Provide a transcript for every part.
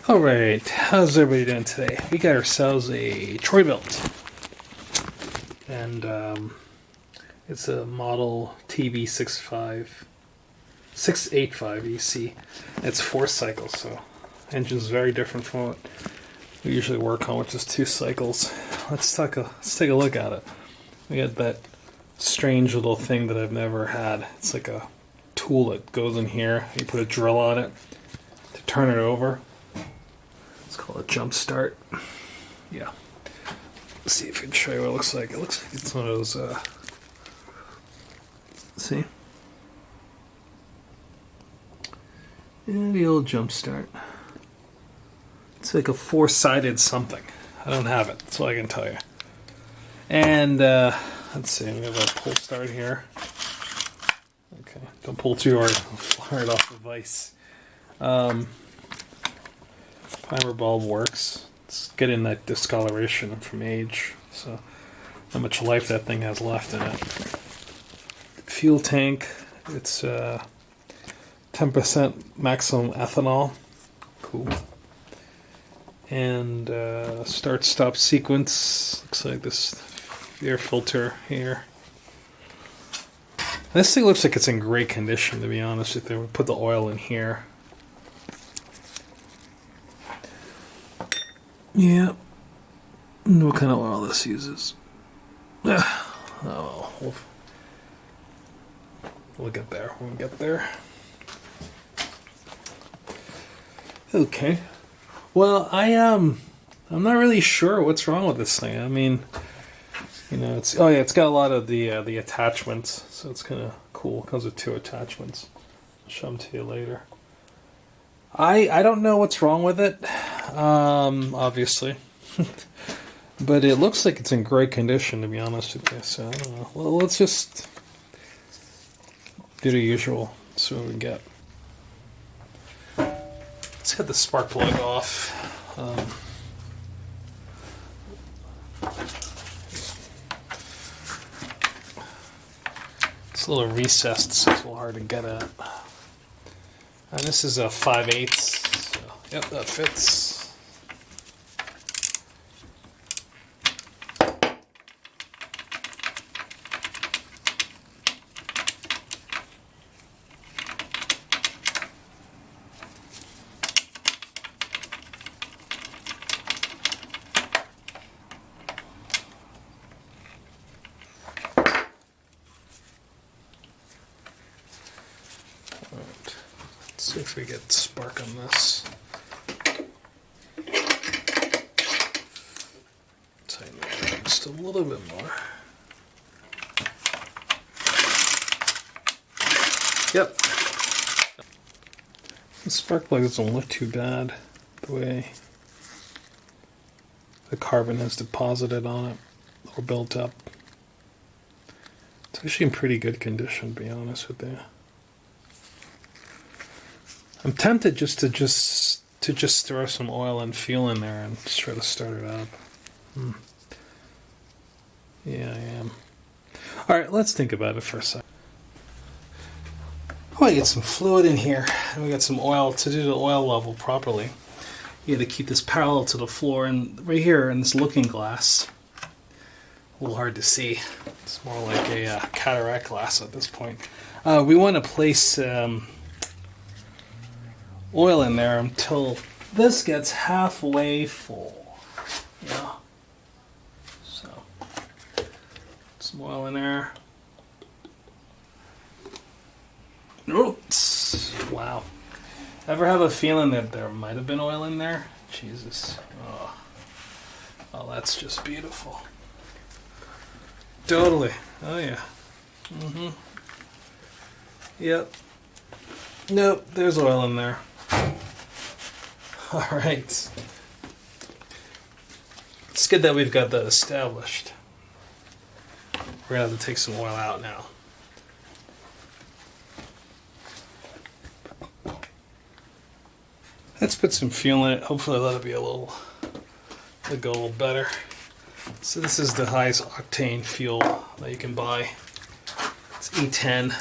Alright, how's everybody doing today? We got ourselves a Troy-Bilt. And it's a model TB685 EC. It's 4 cycles, so engine's very different from what we usually work on, which is 2 cycles. Let's take a look at it. We got that strange little thing that I've never had. It's like a tool that goes in here. You put a drill on it to turn it over. It's called a jump start. Yeah. Let's see if I can show you what it looks like. It looks like it's one of those, see? Yeah, the old jump start. It's like a 4-sided something. I don't have it. That's all I can tell you. And, let's see, we have a pull start here. Okay, don't pull too hard. I'll fire it off the vise. Primer bulb works. It's getting that discoloration from age, so how much life that thing has left in it. Fuel tank, it's 10% maximum ethanol. Cool. And start-stop sequence. Looks like this air filter here. This thing looks like it's in great condition, to be honest with you. We put the oil in here. Yeah. What kind of oil this uses? Oh, we'll get there when we get there. Okay. Well, I'm not really sure what's wrong with this thing. I mean, you know, it's got a lot of the attachments, so it's kind of cool. It comes with 2 attachments. I'll show them to you later. I don't know what's wrong with it, obviously, but it looks like it's in great condition, to be honest with you. So I don't know. Well, let's just do the usual. See what we get. Let's get the spark plug off. It's a little recessed, so it's a little hard to get at. And this is a 5/8. So, yep, that fits. See if we get spark on this. Tighten it just a little bit more. Yep. The spark plug doesn't look too bad the way the carbon has deposited on it or built up. It's actually in pretty good condition, to be honest with you. I'm tempted just to throw some oil and fuel in there and just try to start it up. Yeah, I am. All right, let's think about it for a second. I want to get some fluid in here, and we got some oil. To do the oil level properly, you got to keep this parallel to the floor, and right here in this looking glass, a little hard to see. It's more like a cataract glass at this point. We want to place oil in there until this gets halfway full. Yeah. So, some oil in there. Oops. Wow. Ever have a feeling that there might have been oil in there? Jesus. Oh, that's just beautiful. Totally. Oh yeah. Yep. Nope, there's oil in there. Alright. It's good that we've got that established. We're going to have to take some oil out now. Let's put some fuel in it. Hopefully that'll be it'll go a little better. So this is the highest octane fuel that you can buy. It's E10.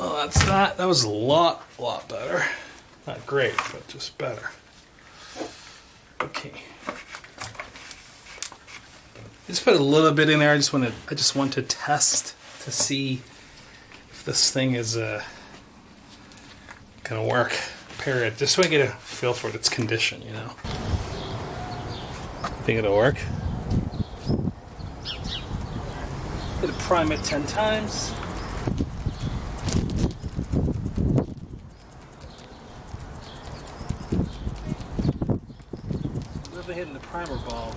Well, that's that. That was a lot better. Not great, but just better. Okay. Just put a little bit in there. I just want to test to see if this thing is gonna work. Period. Just so I get a feel for its condition, you know. Think it'll work? Gonna prime it 10 times. Never hitting the primer bulb.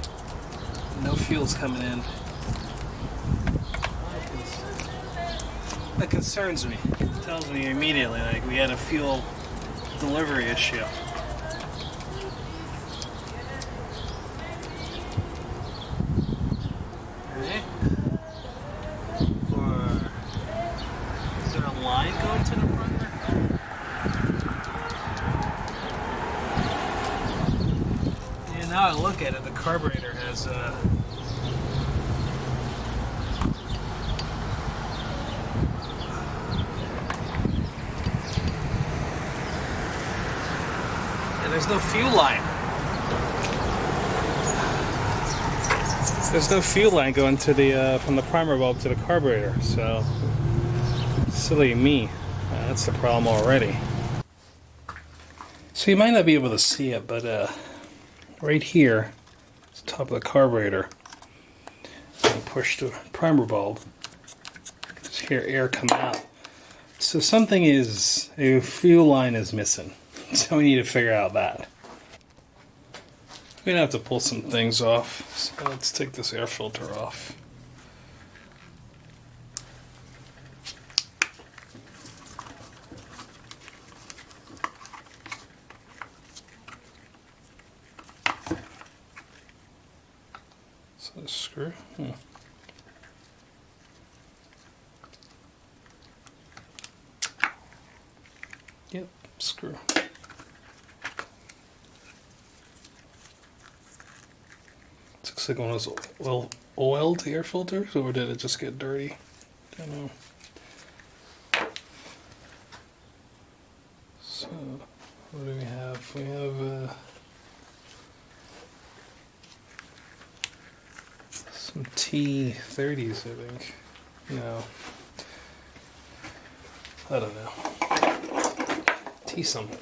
No fuel's coming in. That concerns me. It tells me immediately like we had a fuel delivery issue. Okay. Or is there a line going to the primer? Yeah, now I look at it, the carburetor has there's no fuel line. There's no fuel line going to the from the primer bulb to the carburetor. So silly me. That's the problem already. So you might not be able to see it, but right here, it's the top of the carburetor. And push the primer bulb. Just hear air come out. So a fuel line is missing. So we need to figure out that. We're gonna have to pull some things off. So let's take this air filter off. So the screw. Yep, screw. Looks like one of those oiled air filters, or did it just get dirty? Don't know. So, what do we have? We have some T30s, I think. No. I don't know. T something.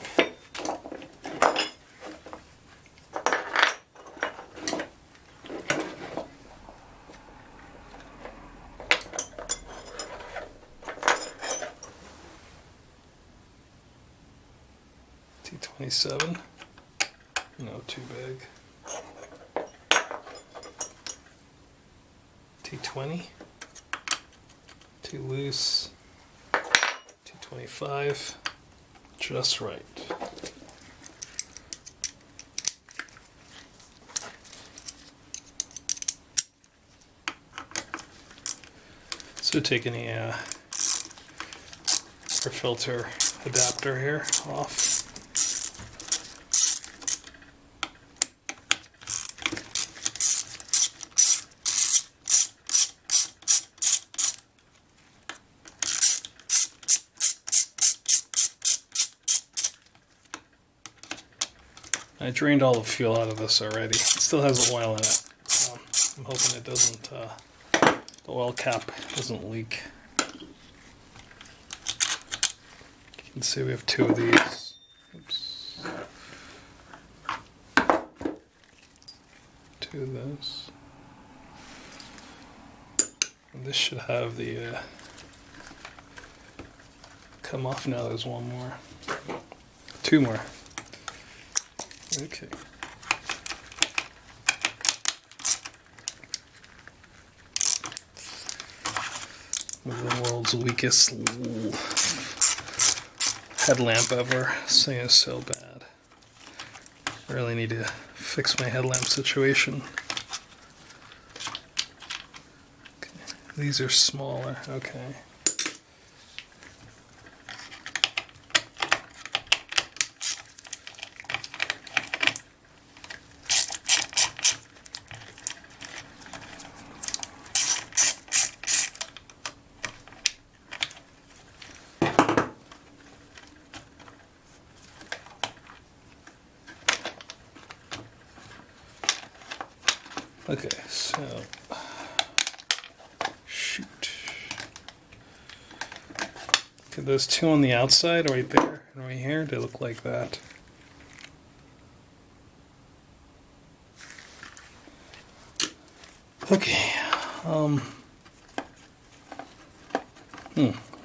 T27. No, too big. T20. Too loose. T25. Just right. So taking the air filter adapter here off. I drained all the fuel out of this already. It still has oil in it, so I'm hoping it doesn't, the oil cap doesn't leak. You can see we have two of these. Oops. Two of those. And this should have the, come off now. There's one more. Two more. Okay. The world's weakest headlamp ever. This thing is so bad. I really need to fix my headlamp situation. Okay. These are smaller. Okay. Okay, so shoot. Okay, those two on the outside, right there and right here, they look like that. Okay.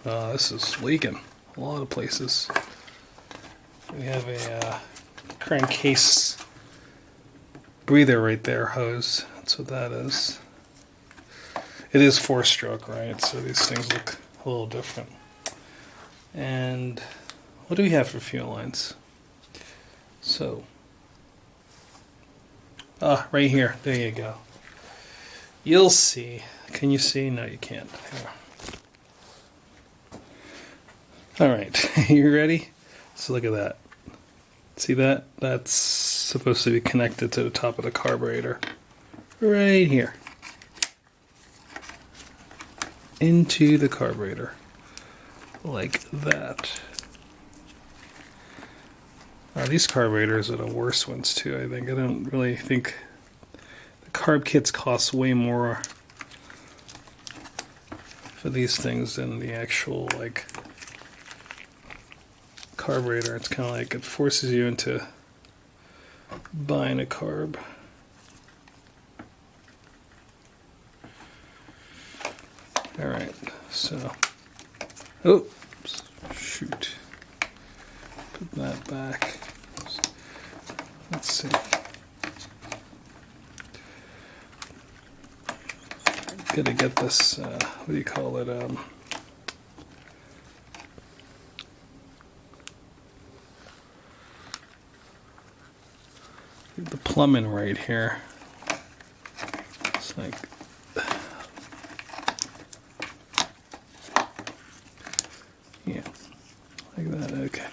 This is leaking a lot of places. We have a crankcase breather right there, hose. That's what that is. It is 4-stroke, right? So these things look a little different. And what do we have for fuel lines? So, right here. There you go. You'll see. Can you see? No, you can't. Here. All right, you ready? So look at that. See that? That's supposed to be connected to the top of the carburetor. Right here. Into the carburetor. Like that. These carburetors are the worst ones too, I think. I don't really think... The carb kits cost way more for these things than the actual, like... carburetor. It's kind of like it forces you into buying a carb. Alright, so oops, shoot. Put that back. Let's see. Gotta get this, what do you call it? The plumbing right here. It's like yeah, like that. Okay.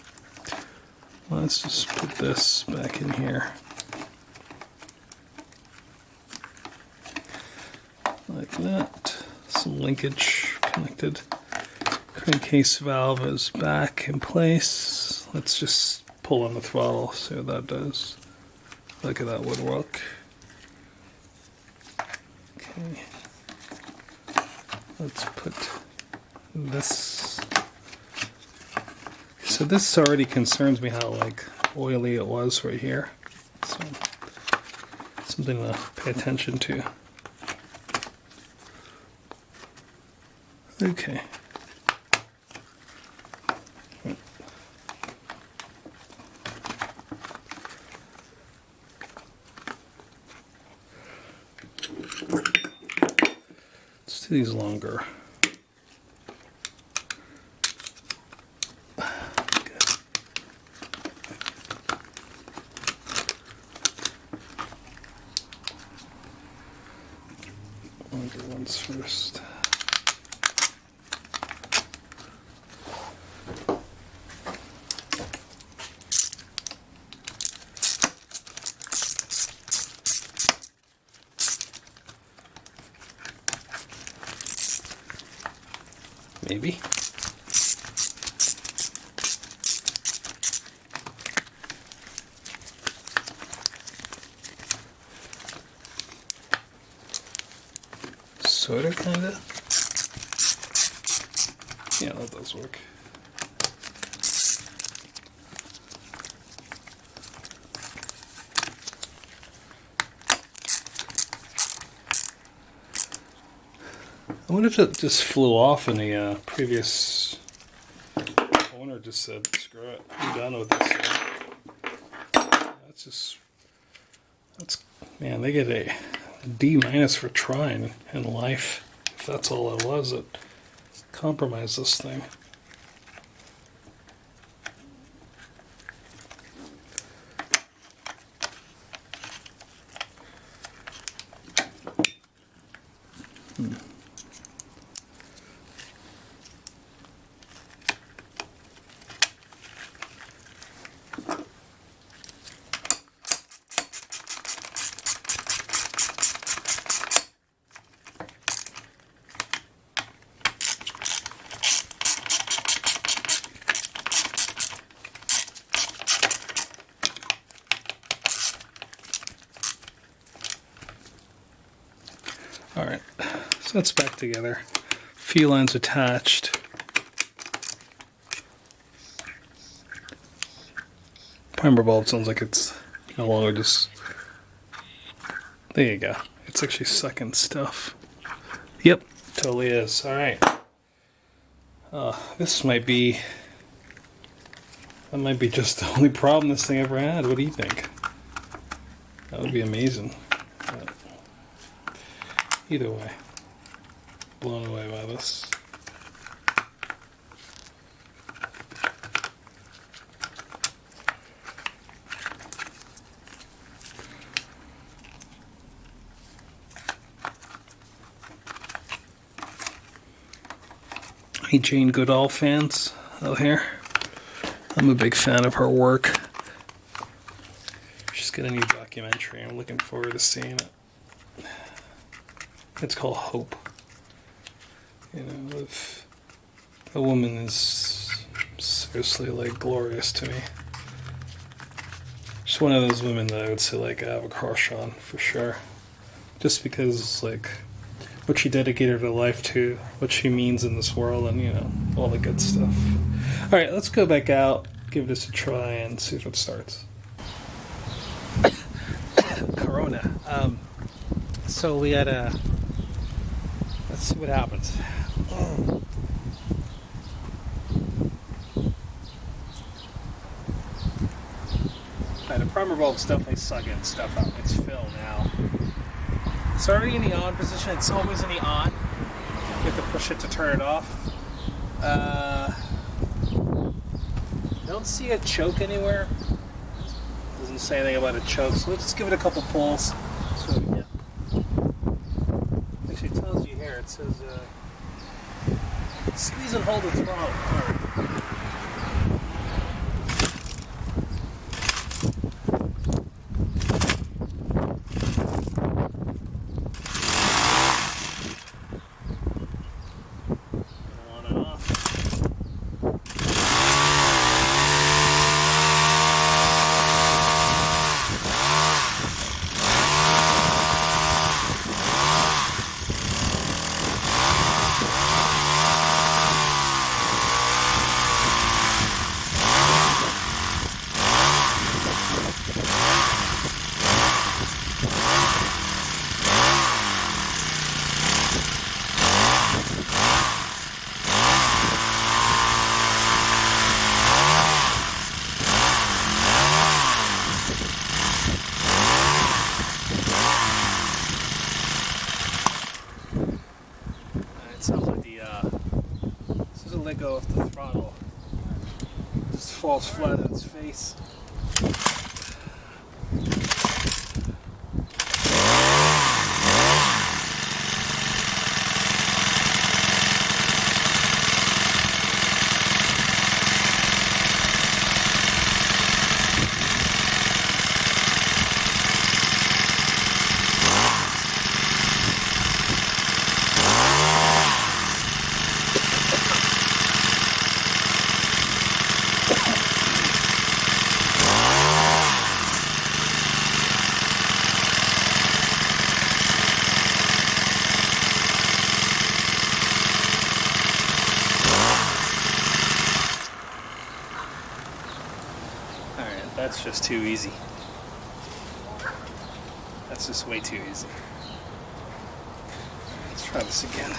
Well, let's just put this back in here. Like that. Some linkage connected. Crankcase valve is back in place. Let's just pull on the throttle, see what that does. Look at that woodwork. Okay. Let's put this. So this already concerns me how like oily it was right here. So something to pay attention to. Okay. Let's do these longer. Longer ones first. Maybe. Sorta, kinda. Yeah, that does work. I wonder if it just flew off in the previous owner just said, screw it, I'm done with this. Man, they get a D- for trying in life. If that's all it was, it compromised this thing. Alright, so that's back together. Few lines attached. Primer bulb sounds like it's no longer just... There you go. It's actually sucking stuff. Yep, totally is. Alright. This might be... That might be just the only problem this thing ever had. What do you think? That would be amazing. But either way. Blown away by this. Hey, Jane Goodall fans out here. I'm a big fan of her work. She's got a new documentary. I'm looking forward to seeing it. It's called Hope. You know, if a woman is seriously like glorious to me. She's one of those women that I would say like I have a crush on for sure. Just because like what she dedicated her life to, what she means in this world, and you know, all the good stuff. Alright, let's go back out, give this a try, and see if it starts. Corona. So we gotta... Let's see what happens. Alright, the primer bulb's definitely sucking stuff out. It's filled now. It's already in the on position. It's always in the on. You have to push it to turn it off. Don't see a choke anywhere. Doesn't say anything about a choke, so let's just give it a couple pulls. So yeah. Actually, it tells you here. It says squeeze and hold the throttle. All right. Let go of the throttle. It just falls flat on its face. That's just too easy. That's just way too easy. Let's try this again.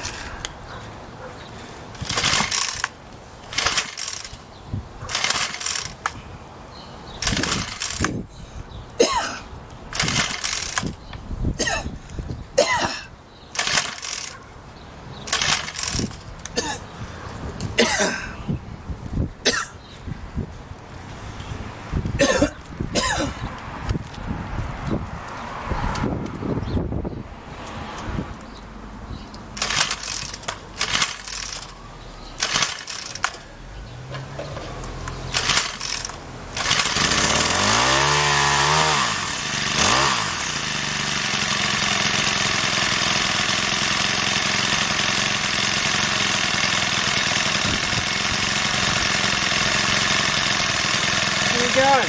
Going.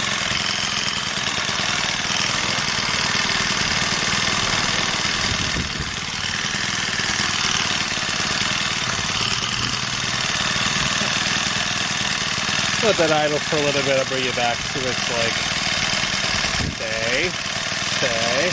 Let that idle for a little bit. I'll bring you back to it's like. Stay. Stay.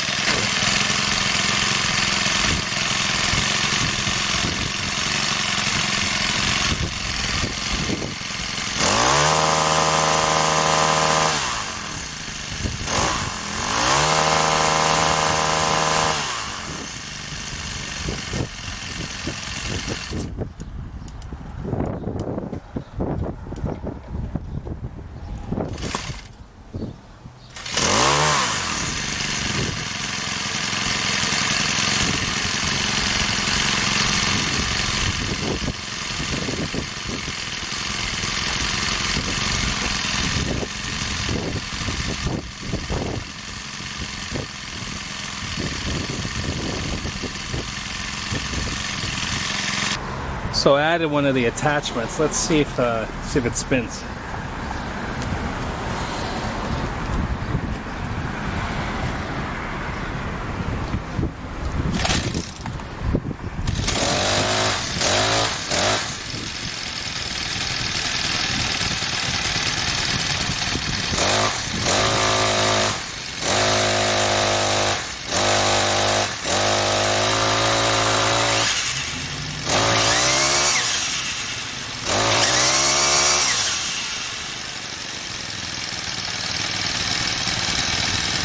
So I added one of the attachments. Let's see if it spins.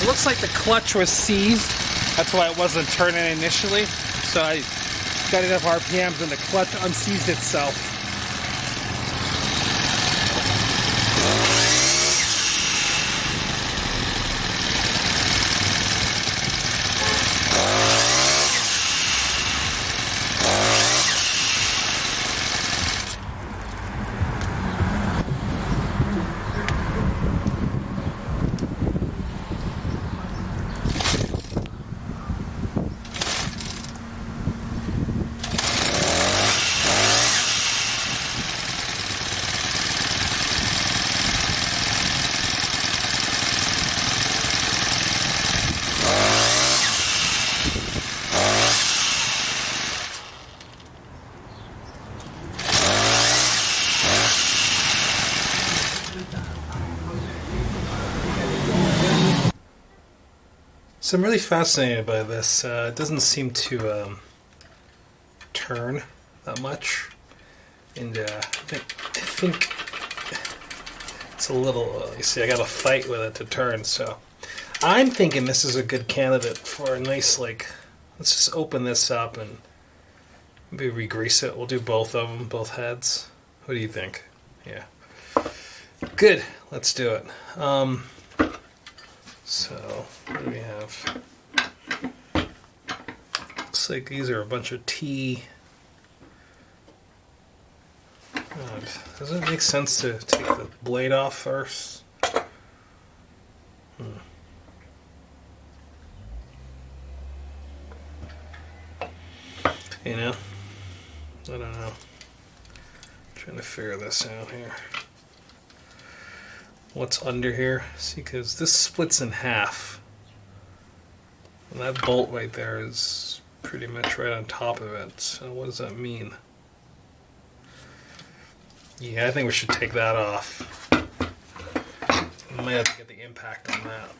It looks like the clutch was seized. That's why it wasn't turning initially. So I got enough RPMs and the clutch unseized itself. So I'm really fascinated by this. It doesn't seem to turn that much, and I think it's a little. You see, I got to fight with it to turn. So I'm thinking this is a good candidate for a nice like. Let's just open this up and maybe re-grease it. We'll do both of them, both heads. What do you think? Yeah. Good. Let's do it. So, what do we have? Looks like these are a bunch of T. Does it make sense to take the blade off first? You know? I don't know. Trying to figure this out here. What's under here? See, because this splits in half. And that bolt right there is pretty much right on top of it. So what does that mean? Yeah, I think we should take that off. I might have to get the impact on that.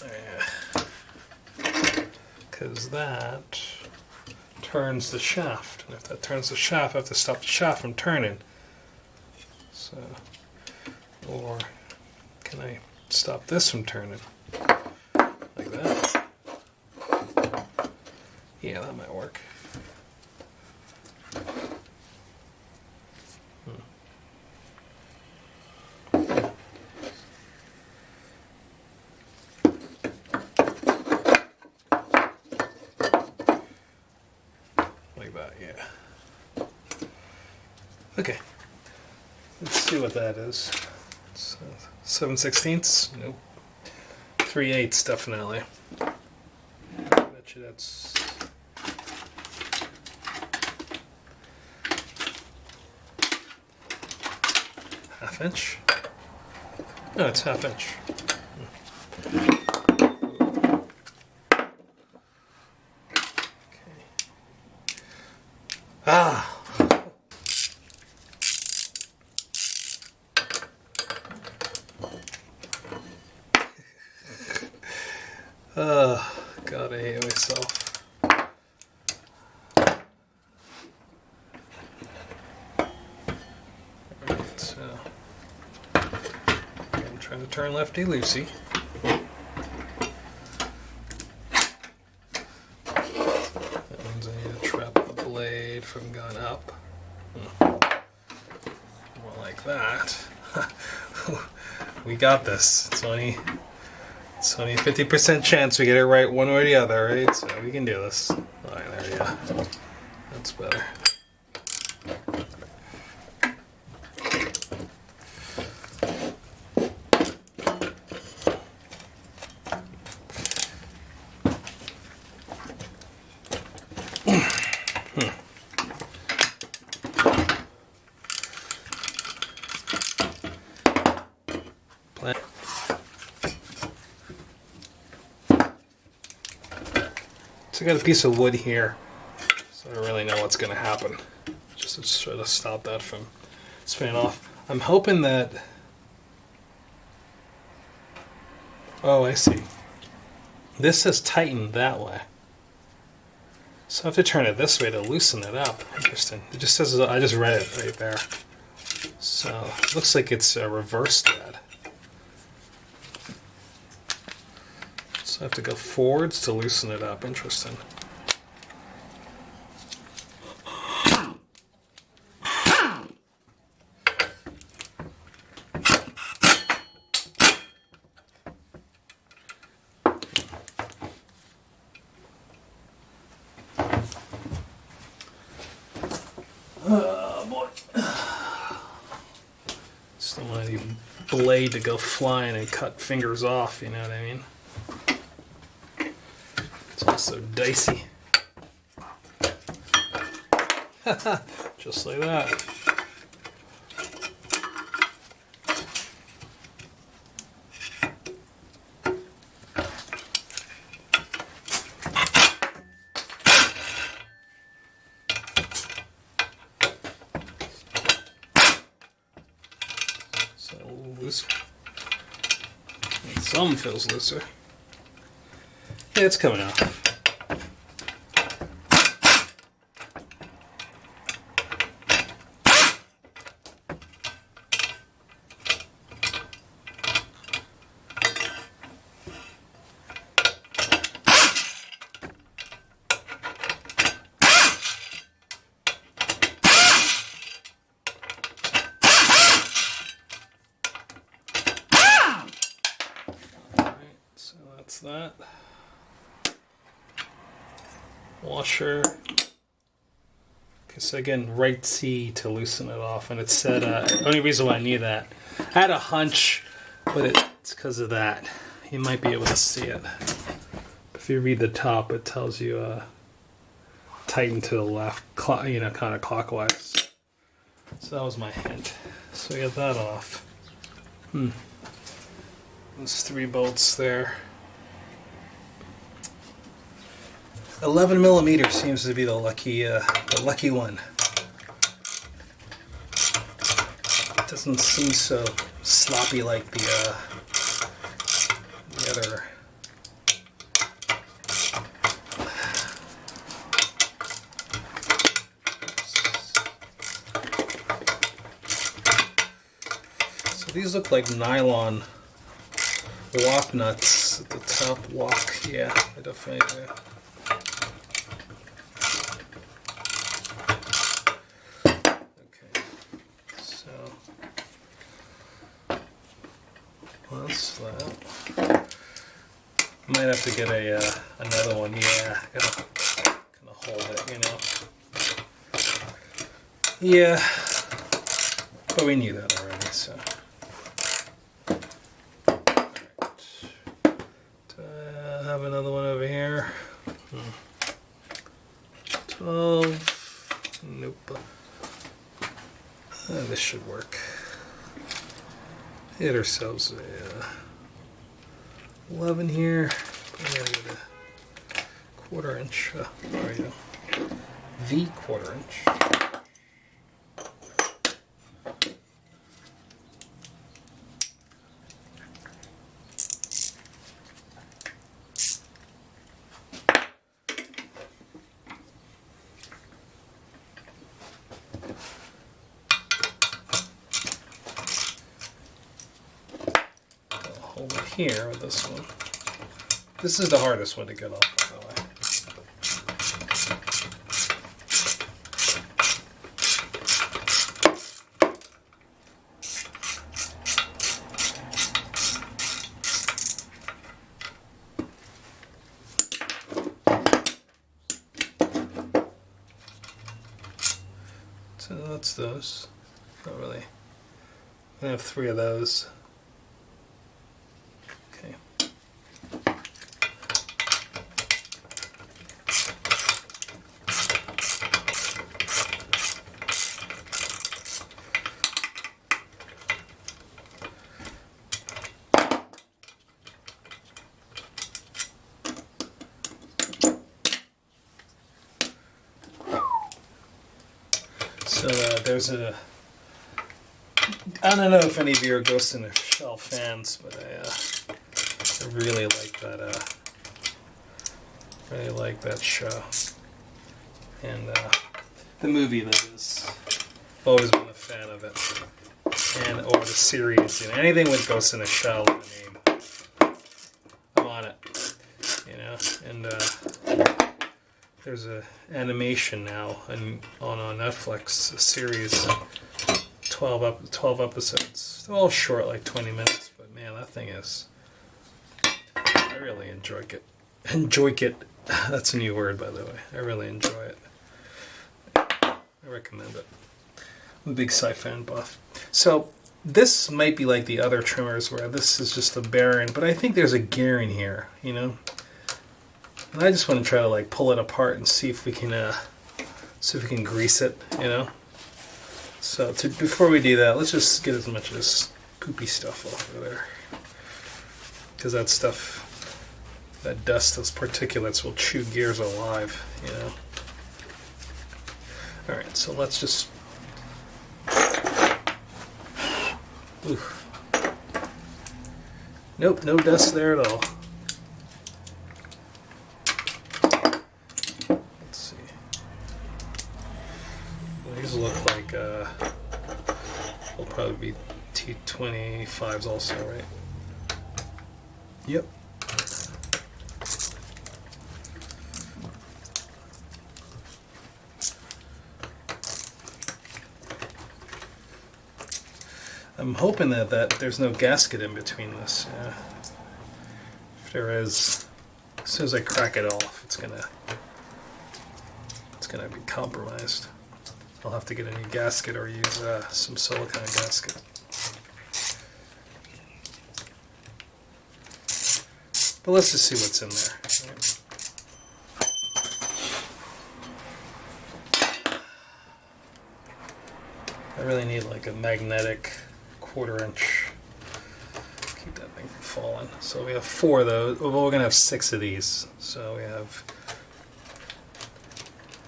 Because that turns the shaft. And if that turns the shaft, I have to stop the shaft from turning. So, or can I stop this from turning? Like that? Yeah, that might work. Like that, yeah. Okay. Let's see what that is. 7/16? Nope. 3/8 definitely. Bet you that's half inch. No, it's half inch. Okay. Ah. God, I hate myself. Alright, so I'm trying to turn lefty-loosey. That means I need to trap the blade from going up. More like that. We got this. It's only a 50% chance we get it right one way or the other, right? So we can do this. Alright, there we go. That's better. So I got a piece of wood here, so I don't really know what's going to happen. Just to try to stop that from spinning off. I'm hoping that... Oh, I see. This is tightened that way. So I have to turn it this way to loosen it up. Interesting. It just says, I just read it right there. So it looks like it's reversed that. So I have to go forwards to loosen it up. Interesting. Oh boy. Just don't want any blade to go flying and cut fingers off, you know what I mean? It's also dicey. Just like that. So loose. And some feels looser. Yeah, it's coming out. So that's that. Washer. Okay, so again, right C to loosen it off, and it said, only reason why I need that, I had a hunch, but it's because of that. You might be able to see it. If you read the top, it tells you tighten to the left, you know, kind of clockwise. So that was my hint. So we got that off. There's 3 bolts there. 11 millimeters seems to be the lucky one. It doesn't seem so sloppy like the other. So these look like nylon lock nuts at the top lock. Yeah, I definitely do. Okay, so that's that. Might have to get another one. Yeah, gotta kind of hold it, you know. Yeah, but we knew that already, so. Have another one over here. 12. Nope. This should work. Hit ourselves a 11 here. We gotta get a 1/4 inch. There we go. The 1/4 inch. here with this one. This is the hardest one to get off, by the way. So that's those. Not really. I have 3 of those. Okay. So there's a, I don't know if any of you are Ghost in the Shell fans, but I really like that show, and the movie, that is. Always been a fan of it, and or the series, anything with Ghost in the Shell in the name, I'm on it, and there's a animation now on Netflix, a series, 12 episodes. They're all short, like 20 minutes, but man, that thing is, I really enjoy it. That's a new word, by the way. I really enjoy it. I recommend it. I'm a big sci-fi buff. So this might be like the other trimmers where this is just a bearing, but I think there's a gear in here, And I just want to try to like pull it apart and see if we can grease it, So before we do that, let's just get as much of this poopy stuff off of there, because that stuff, that dust, those particulates will chew gears alive, All right, so let's just. Oof. Nope, no dust there at all. These look like will probably be T25s also, right? Yep. I'm hoping that there's no gasket in between this. Yeah. If there is, as soon as I crack it off, it's gonna be compromised. I'll have to get a new gasket or use some silicone gasket. But let's just see what's in there. Right. I really need like a magnetic 1/4 inch. Keep that thing from falling. So we have 4 of those. Well, we're gonna have 6 of these. So we have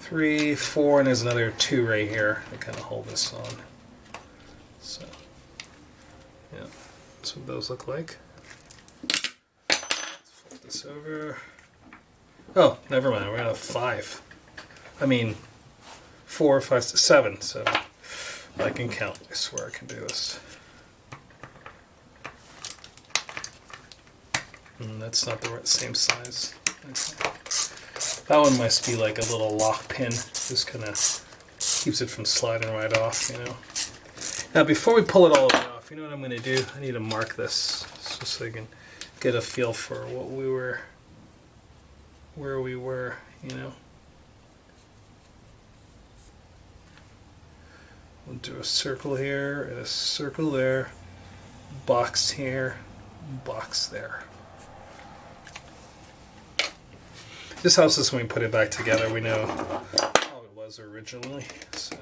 3, 4, and there's another 2 right here that kind of hold this on. So, yeah, that's what those look like. Let's flip this over. Oh, never mind. We're gonna have 5. I mean, 4, 5, 7. So I can count. I swear I can do this. That's not the same size. Okay. That one must be like a little lock pin. Just kind of keeps it from sliding right off, Now, before we pull it all the way off, you know what I'm going to do? I need to mark this just so I can get a feel for what we were, where we were, We'll do a circle here and a circle there, box here, box there. This helps us when we put it back together. We know how it was originally. So.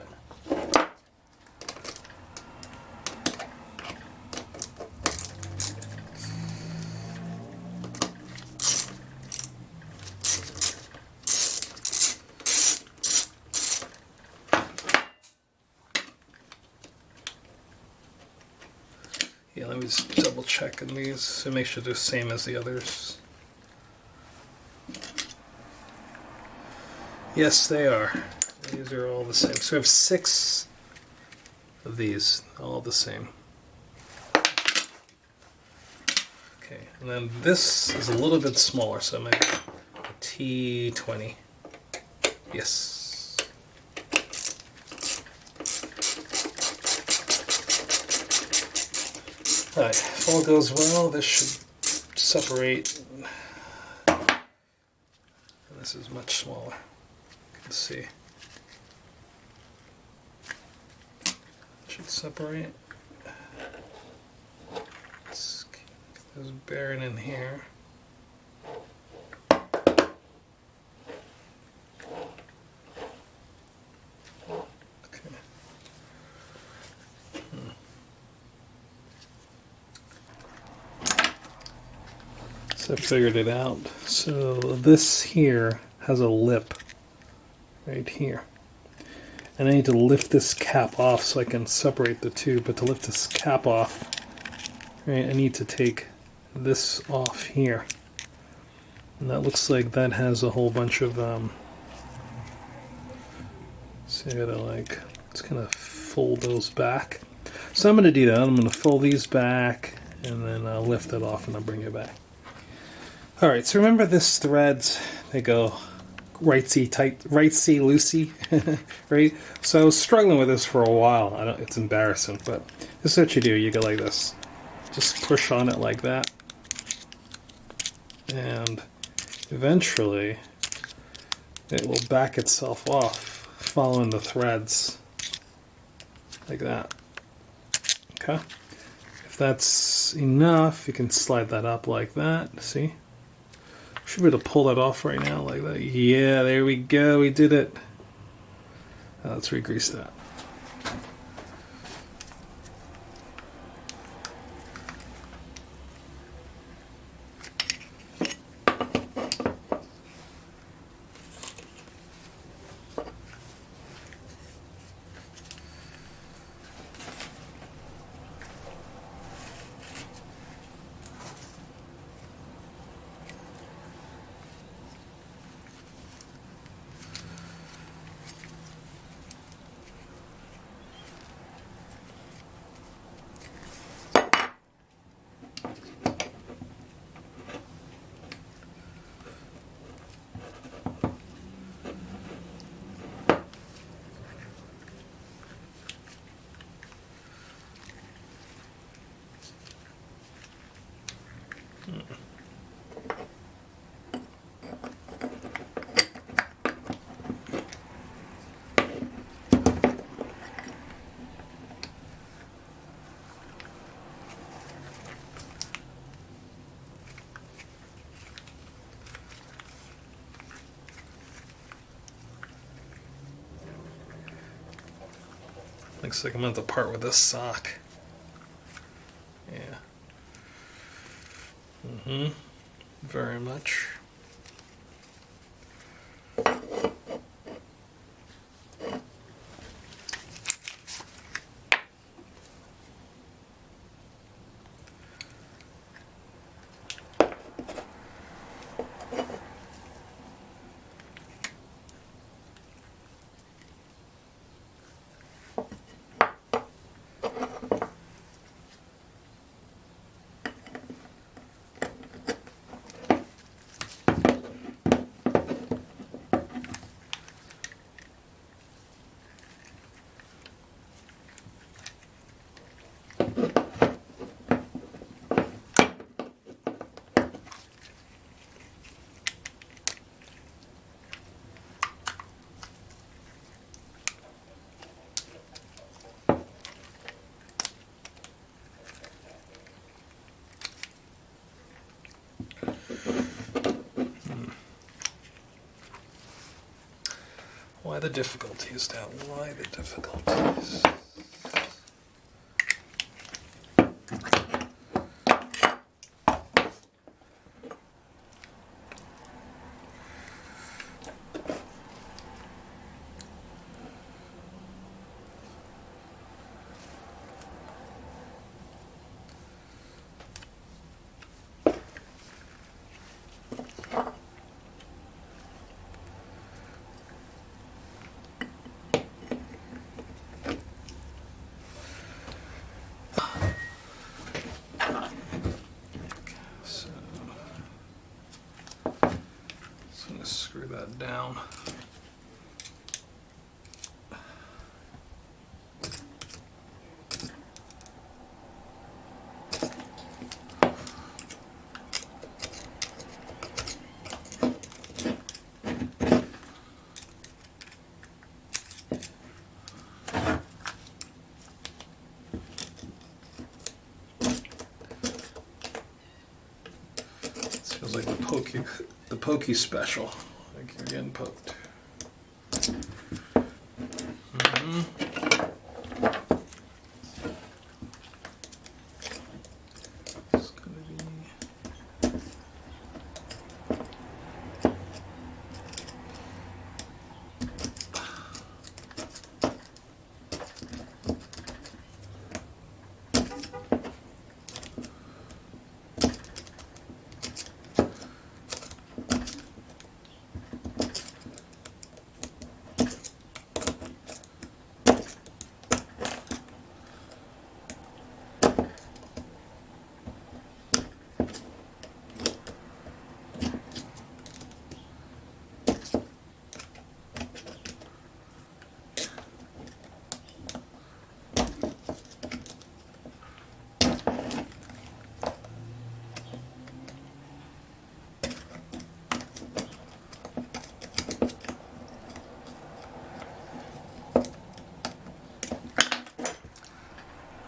Yeah, let me just double check on these to make sure they're the same as the others. Yes, they are. These are all the same. So we have 6 of these, all the same. Okay, Okay, and then this is a little bit smaller, so I'm making a T20. Yes. Alright, if all goes well, this should separate. And this is much smaller. You can see. It should separate. Let's get this bearing in here. So I figured it out. So this here has a lip right here. And I need to lift this cap off so I can separate the two. But to lift this cap off, right, I need to take this off here. And that looks like that has a whole bunch of, so I gotta just kind of fold those back. So I'm gonna do that. I'm gonna fold these back and then I'll lift it off and I'll bring it back. Alright, so remember this threads, they go rightsy tight, rightsy loosey, right? So I was struggling with this for a while. It's embarrassing, but this is what you do. You go like this. Just push on it like that. And eventually it will back itself off following the threads like that. Okay? If that's enough, you can slide that up like that. See? Should be able to pull that off right now like that. Yeah, there we go. We did it. Let's re-grease that. Looks like I'm going to part with this sock. Yeah. Very much. Why the difficulties now? Why the difficulties? gonna screw that down. Feels like the pokey special. Like you're getting poked. It's gonna be.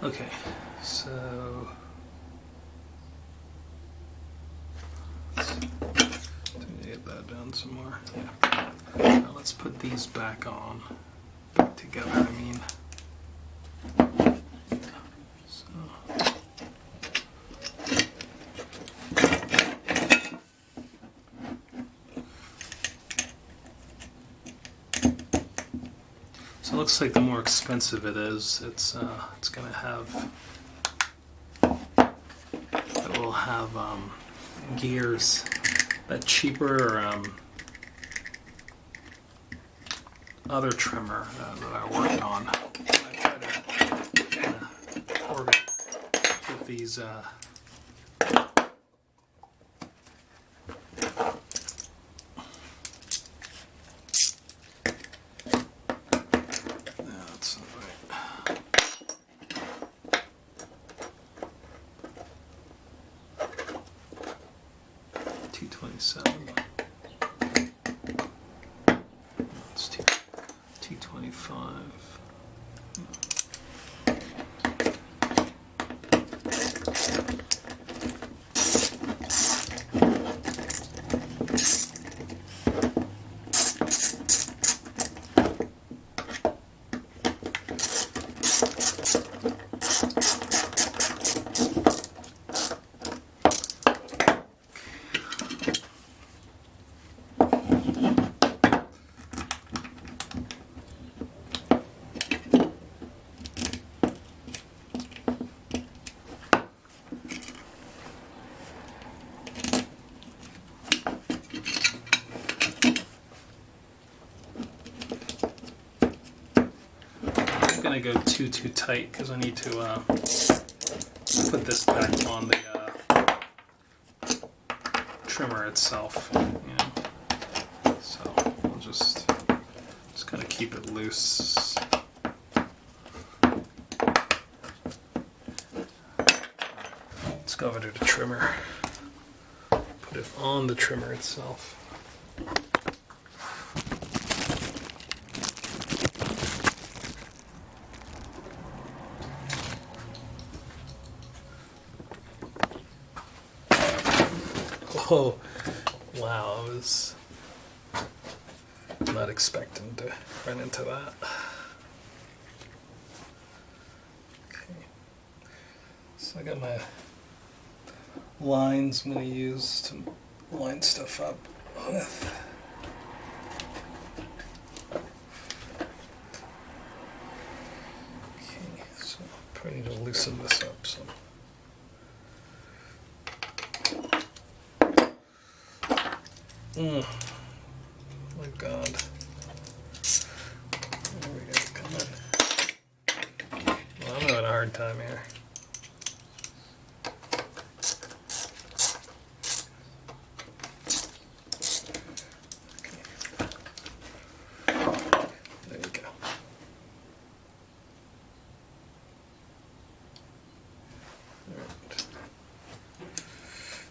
Okay, so let's get that down some more. Yeah. Now let's put these back on together. I mean, so it looks like the more expensive it is, it's going to have. It will have gears. That cheaper other trimmer that I worked on. I tried to orbit with these. That's not right. 227. It's 225. Going to go too tight because I need to put this back on the trimmer itself. You know? So I'll just kind of keep it loose. Let's go over to the trimmer. Put it on the trimmer itself. Oh, wow, I was not expecting to run into that. Okay, so I got my lines I'm going to use to line stuff up with. Okay, so I probably need to loosen this up some. Oh my God. There we go, come on. Well, I'm having a hard time here.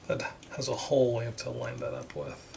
that has a hole we have to line that up with.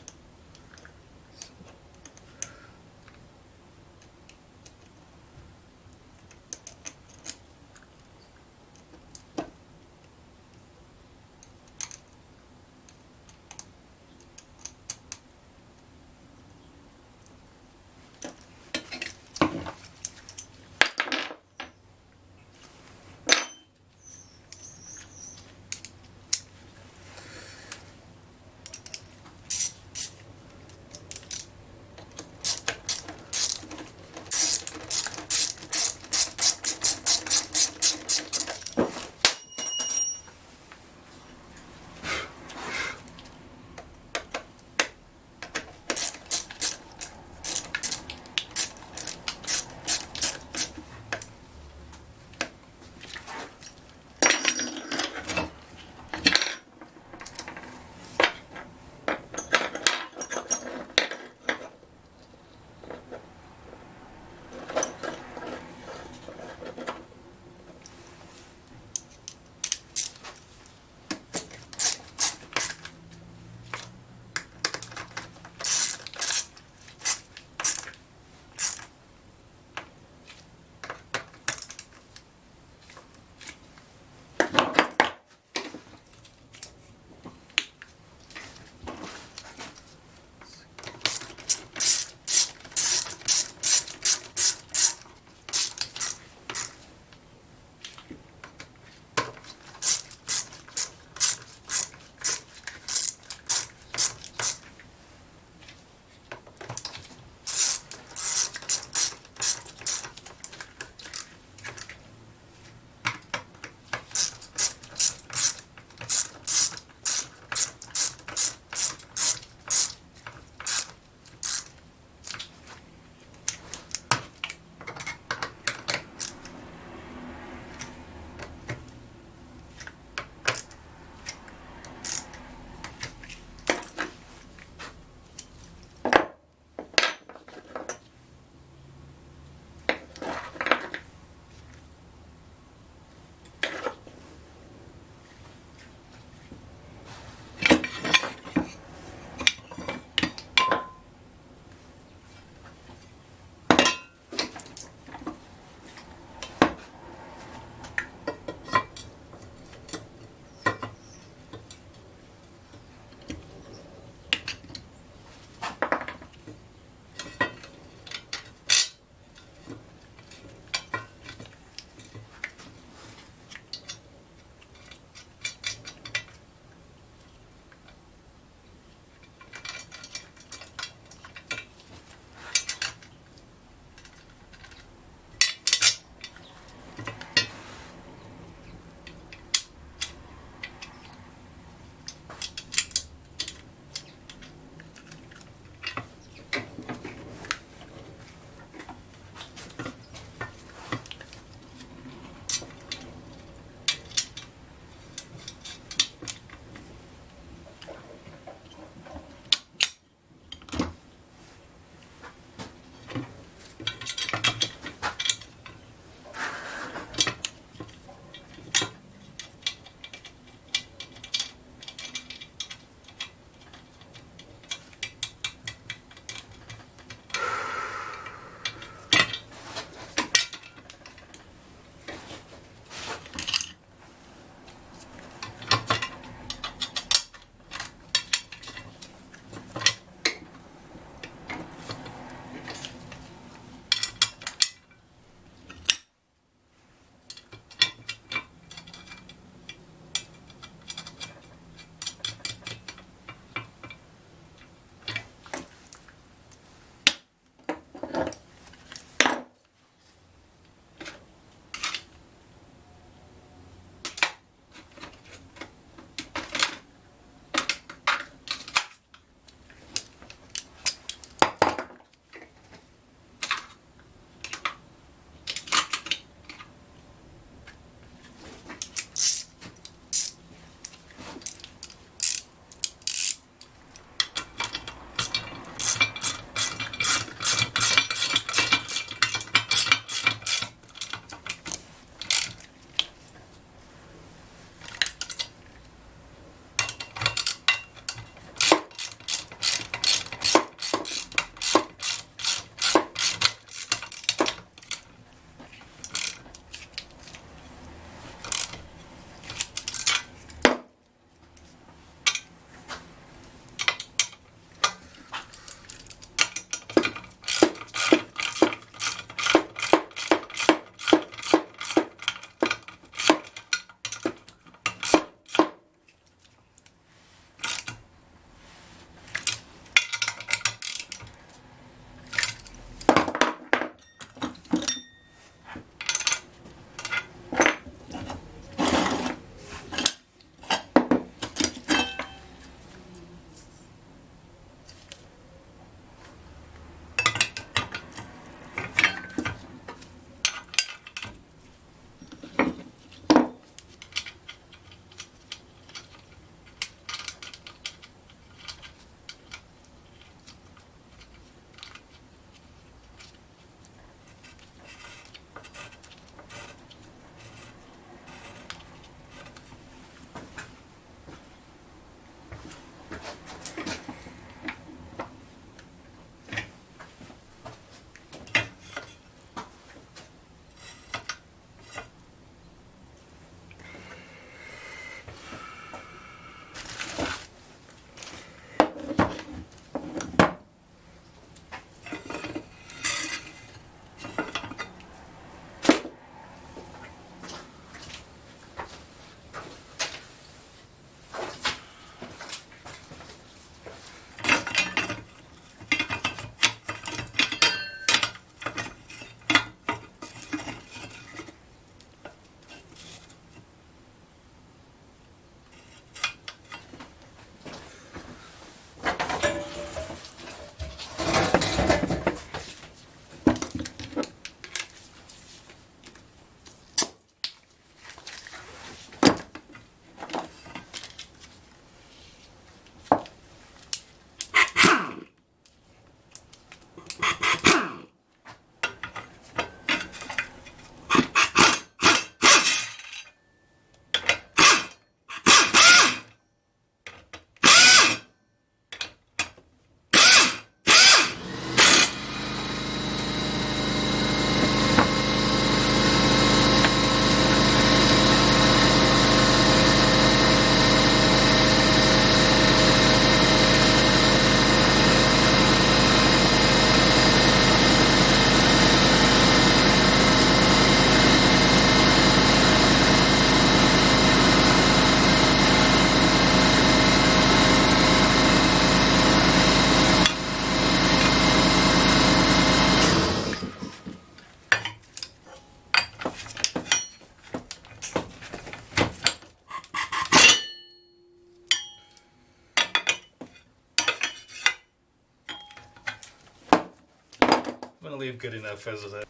gonna leave good enough as it is.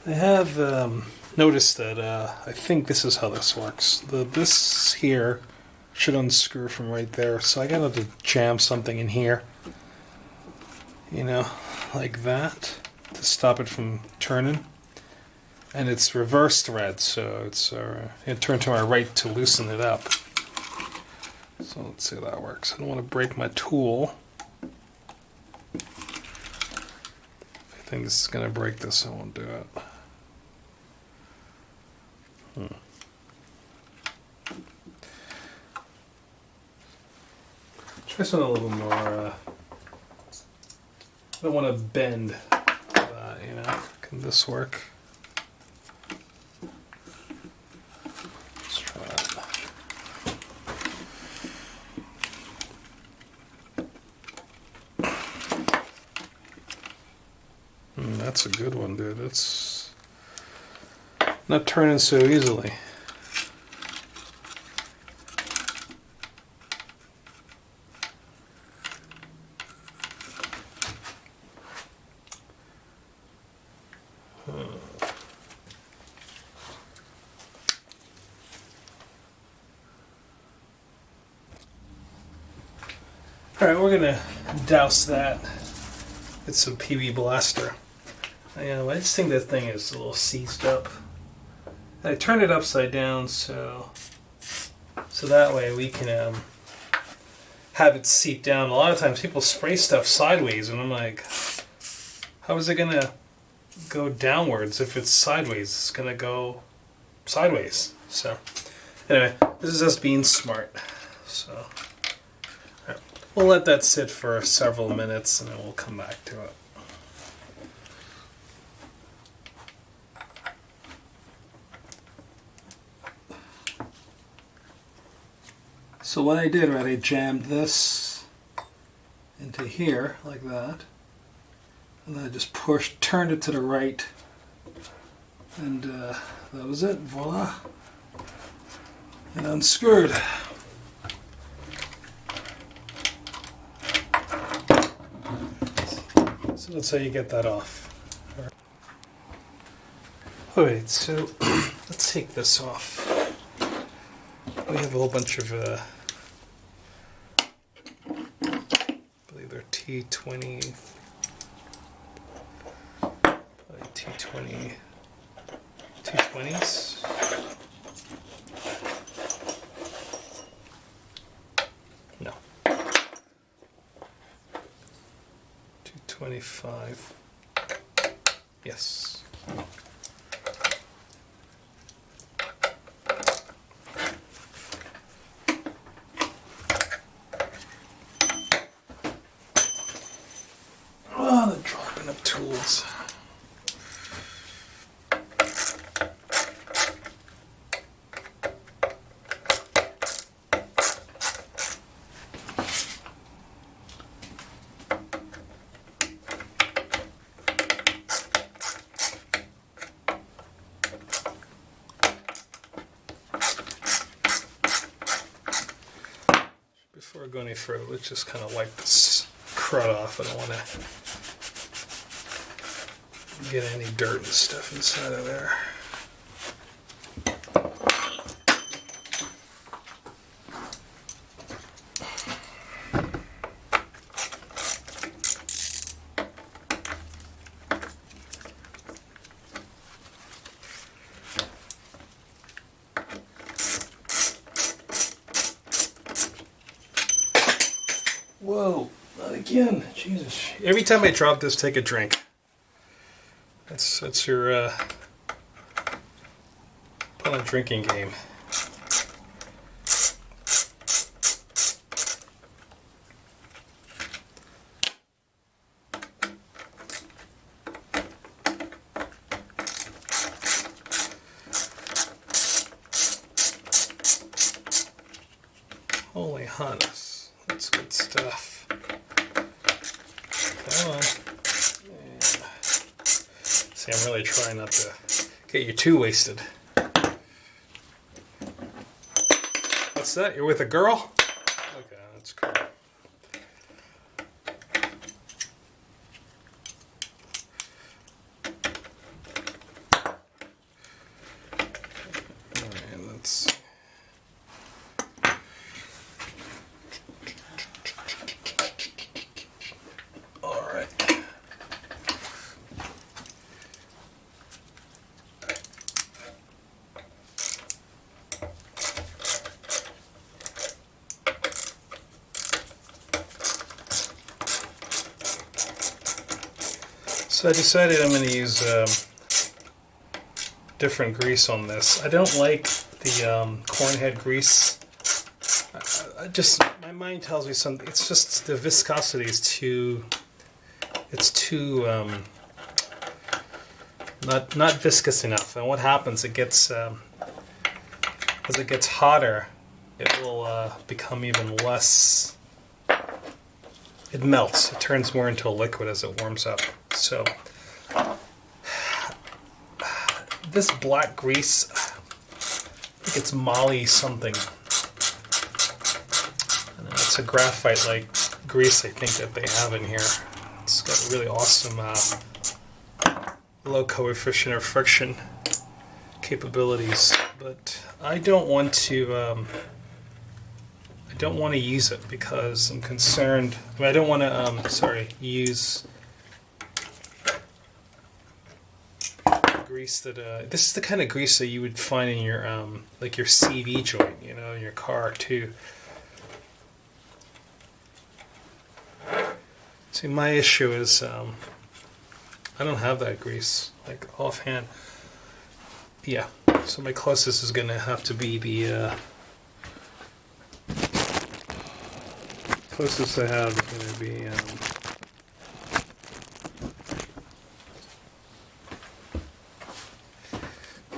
I have noticed that I think this is how this works. This here should unscrew from right there, so I gotta have to jam something in here, you know, like that, to stop it from turning. And it's reverse thread, so it's it turned to my right to loosen it up. So let's see how that works. I don't want to break my tool. If I think this is going to break this, I won't do it. Try something a little more. I don't want to bend that, you know. Can this work? Let's try that. That's a good one, dude. It's not turning so easily. Alright, we're gonna douse that with some PB Blaster. I just think that thing is a little seized up. I turned it upside down so that way we can have it seep down. A lot of times people spray stuff sideways and I'm like, how is it gonna go downwards if it's sideways? It's gonna go sideways. So anyway, this is us being smart. So we'll let that sit for several minutes and then we'll come back to it. So what I did, right, I jammed this into here like that, and then I just turned it to the right, and that was it, voila, and unscrewed. So that's how you get that off. Alright, so let's take this off. We have a whole bunch of I believe they're T20, probably T20s. No. 225. Yes. Oh, the dropping of tools. Before I go any further, let's just kind of wipe this crud off. I don't want to get any dirt and stuff inside of there. Whoa, not again. Jesus. Every time I drop this, take a drink. That's your put on a drinking game. Holy hunters. That's good stuff. Come on. Yeah. See, I'm really trying not to get you too wasted. What's that? You're with a girl? Okay, that's cool. So I decided I'm going to use different grease on this. I don't like the cornhead grease. My mind tells me something. It's just the viscosity is too. It's too not viscous enough. And what happens? It gets as it gets hotter, it will become even less. It melts. It turns more into a liquid as it warms up. So this black grease, I think it's Molly something. It's a graphite-like grease, I think, that they have in here. It's got a really awesome low coefficient of friction capabilities, but I don't want to. I don't want to use it because I'm concerned. I mean, I don't want to. Use grease that. This is the kind of grease that you would find in your like your CV joint, you know, in your car too. See, my issue is I don't have that grease, like offhand. Yeah, so my closest is going to have to be the closest I have is going to be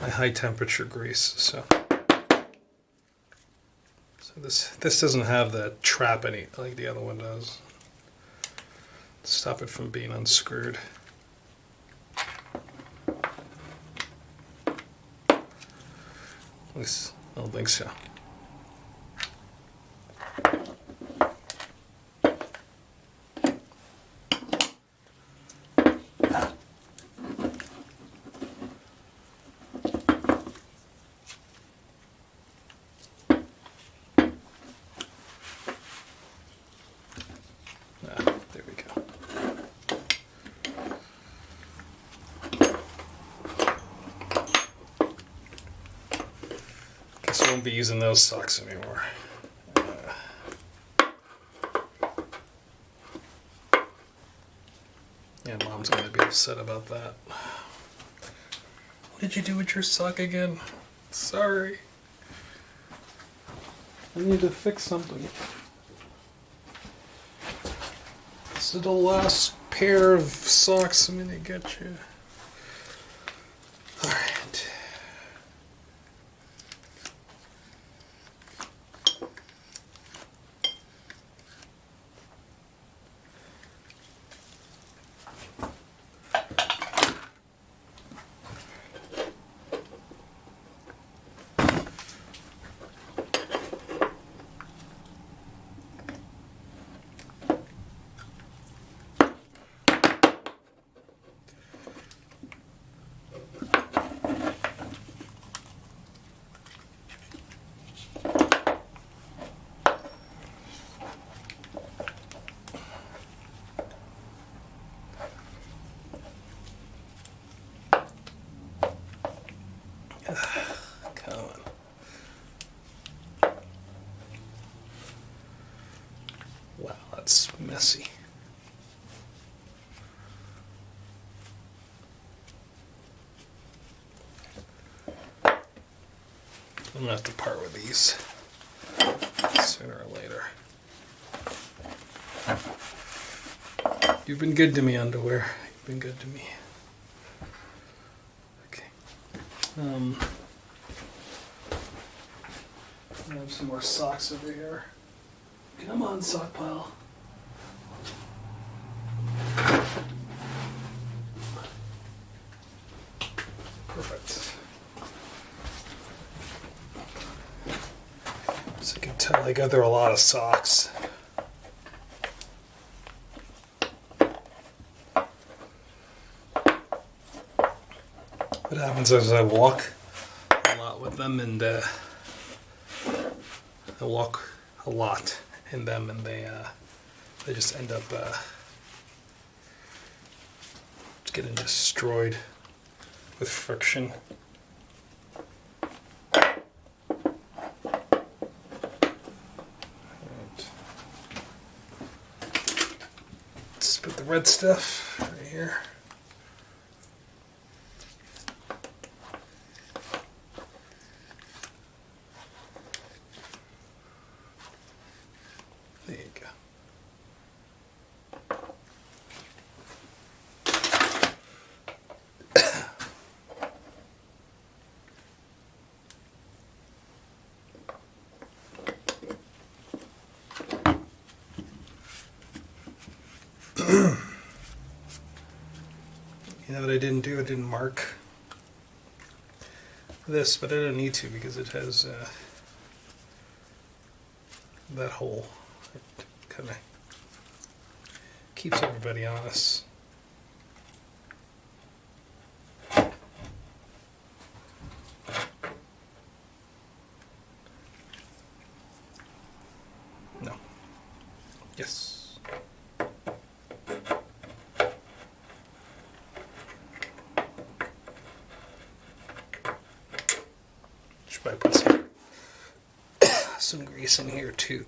my high temperature grease. So this doesn't have the trap in it like the other one does. Stop it from being unscrewed. At least I don't think so. I won't be using those socks anymore. Yeah, Mom's going to be upset about that. What did you do with your sock again? Sorry. I need to fix something. This is the last pair of socks I'm going to get you. Alright. Come on. Wow, that's messy. I'm gonna have to part with these sooner or later. You've been good to me, underwear. You've been good to me. Okay. I have some more socks over here. Come on, sock pile. Perfect. So you can tell I got there a lot of socks. What happens is I walk a lot with them, and I walk a lot in them, and they just end up getting destroyed with friction. Right. Let's put the red stuff right here. There you go. You know what I didn't do? I didn't mark this, but I don't need to because it has that hole. It kind of keeps everybody honest. No. Yes. Should probably put some grease in here too.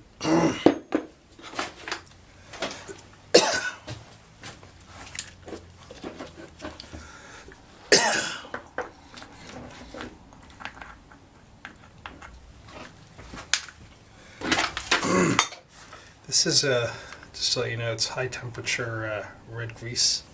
This is just so you know, it's high temperature red grease.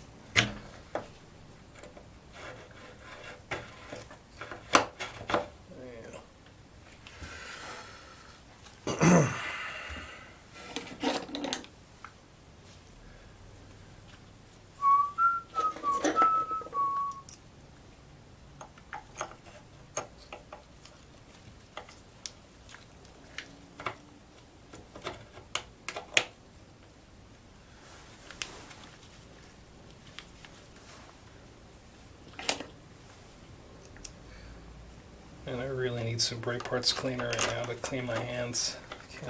And I really need some brake parts cleaner right now to clean my hands. I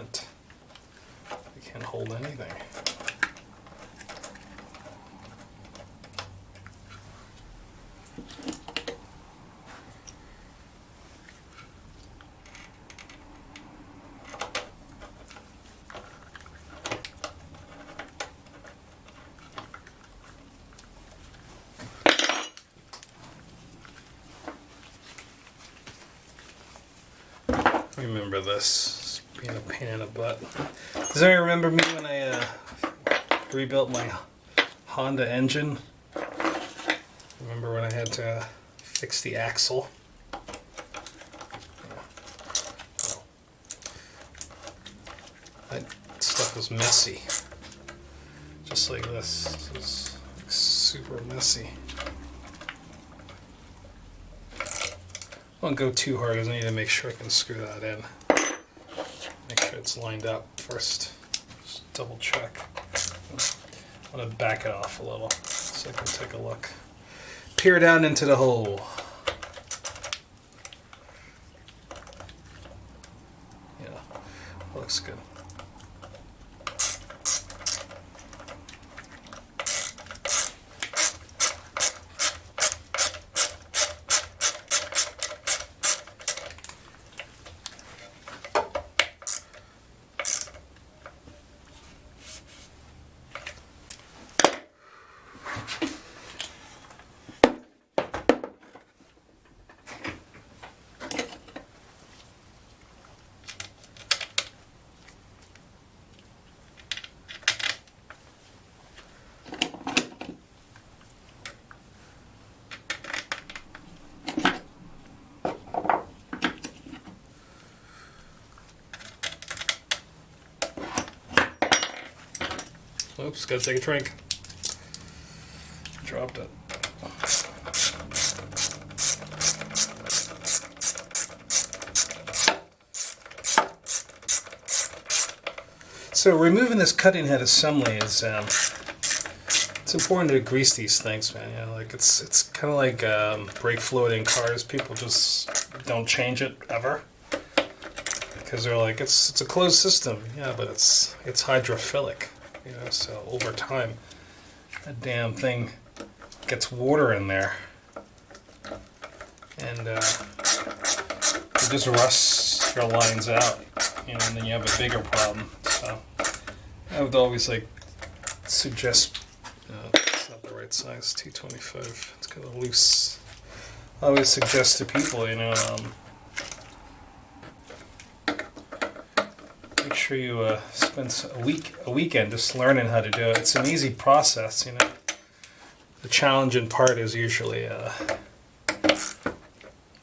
can't hold anything. Remember this being a pain in the butt. Does anyone remember me when I rebuilt my Honda engine? Remember when I had to fix the axle? Oh. That stuff was messy. Just like this. This is super messy. I won't go too hard because I need to make sure I can screw that in. Make sure it's lined up first. Just double check. I'm going to back it off a little so I can take a look. Peer down into the hole. Yeah, looks good. Oops, gotta take a drink. Dropped it. So removing this cutting head assembly is it's important to grease these things, man. You know, like it's kind of like brake fluid in cars. People just don't change it ever because they're like it's a closed system. Yeah, but it's hydrophilic. You know, so over time, that damn thing gets water in there, and it just rusts your lines out. You know, and then you have a bigger problem. So I would always like suggest. It's not the right size. 225. It's kind of loose. I always suggest to people, you know, make sure you spend a weekend just learning how to do it. It's an easy process, you know. The challenging part is usually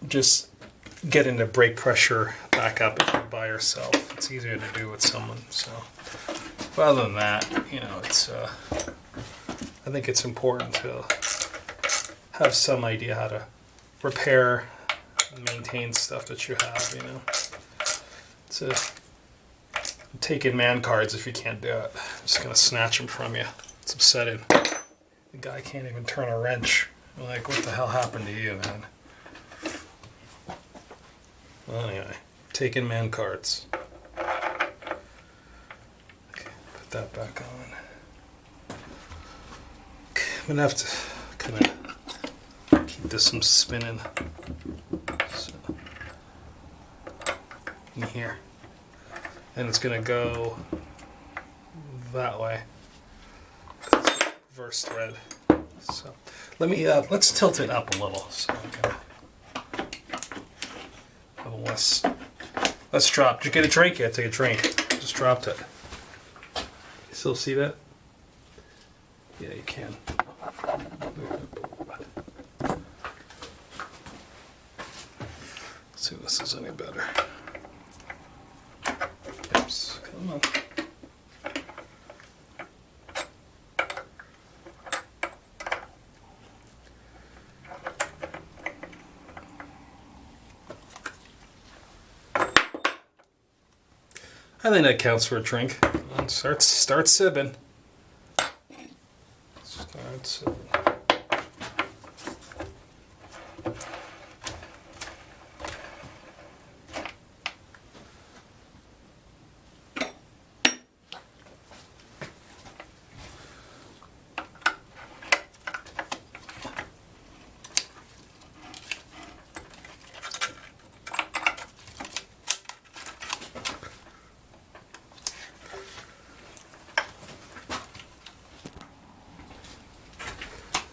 just getting the brake pressure back up if you're by yourself. It's easier to do with someone. So, but other than that, you know, it's. I think it's important to have some idea how to repair and maintain stuff that you have. You know, it's taking man cards if you can't do it. I'm just gonna snatch them from you. It's upsetting. The guy can't even turn a wrench. I'm like, what the hell happened to you, man? Well, anyway, taking man cards. Okay, put that back on. Okay, I'm gonna have to kind of keep this from spinning. So, in here, and it's gonna go that way. Reverse thread. So let me let's tilt it up a little. So let's drop. Did you get a drink yet? Take a drink. Just dropped it. You still see that? Yeah, you can. Let's see if this is any better. Oops, come on. I think that counts for a drink. Start sipping. Start sipping.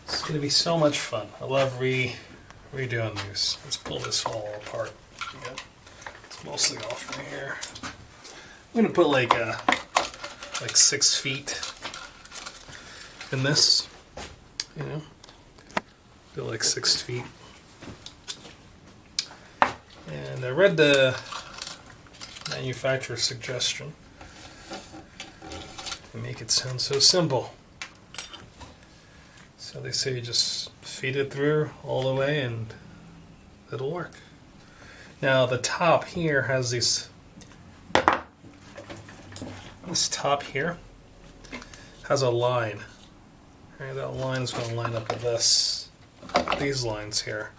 It's going to be so much fun. I love redoing these. Let's pull this all apart. It's mostly off from here. I'm going to put like 6 feet in this. You know, go like 6 feet. And I read the manufacturer's suggestion to make it sound so simple. So they say you just feed it through all the way and it'll work. Now the top here has this top here has a line. Right, that line is going to line up with these lines here.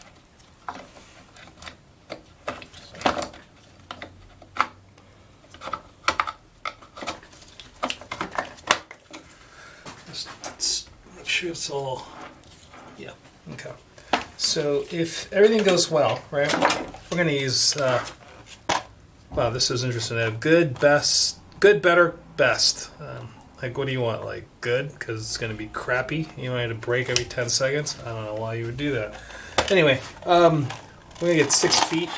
It's all, yeah, okay. So if everything goes well, right, we're going to use, wow, this is interesting. I have good, best, good, better, best. Like, what do you want? Like, good, because it's going to be crappy. You want it to break every 10 seconds? I don't know why you would do that. Anyway, we're going to get 6 feet.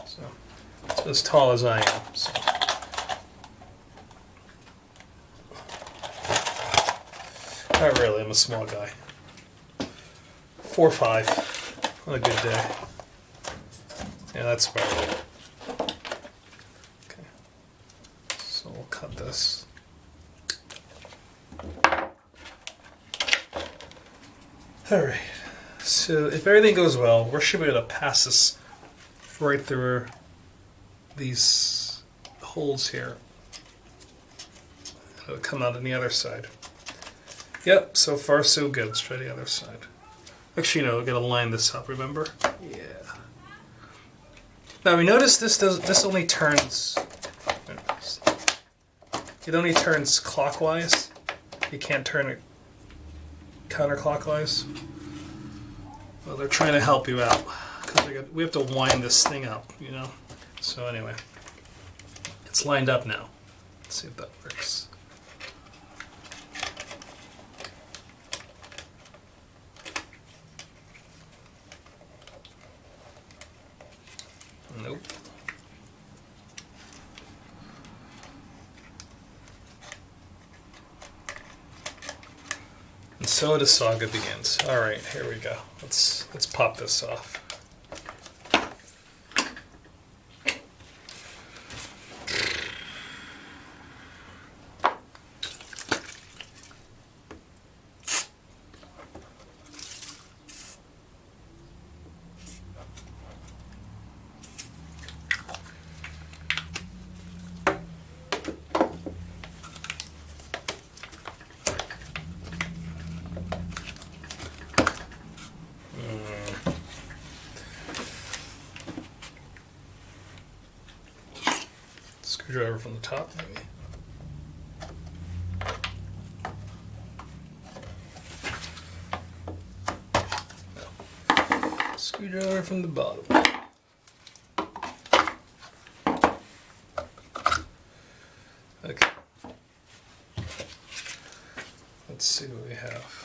So, it's as tall as I am. So. Not really, I'm a small guy. 4'5", on a good day. Yeah, that's about it. Okay, so we'll cut this. Alright, so if everything goes well, we should be able to pass this right through these holes here. It'll come out on the other side. Yep, so far so good. Let's try the other side. Actually, no, we're going to line this up, remember? Yeah. Now, we notice this only turns... It only turns clockwise. You can't turn it counterclockwise. Well, they're trying to help you out. Because we have to wind this thing up, you know? So anyway, it's lined up now. Let's see if that works. Nope. So the saga begins. All right, here we go. Let's pop this off. Screwdriver from the top, maybe. No. Screwdriver from the bottom. Okay. Let's see what we have.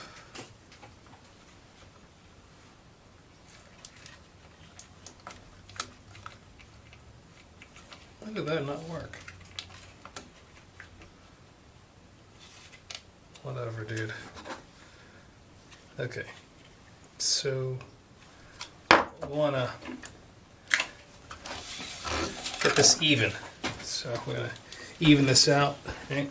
How did that not work? Whatever, dude. Okay. So, we want to get this even. So, we're going to even this out. Right?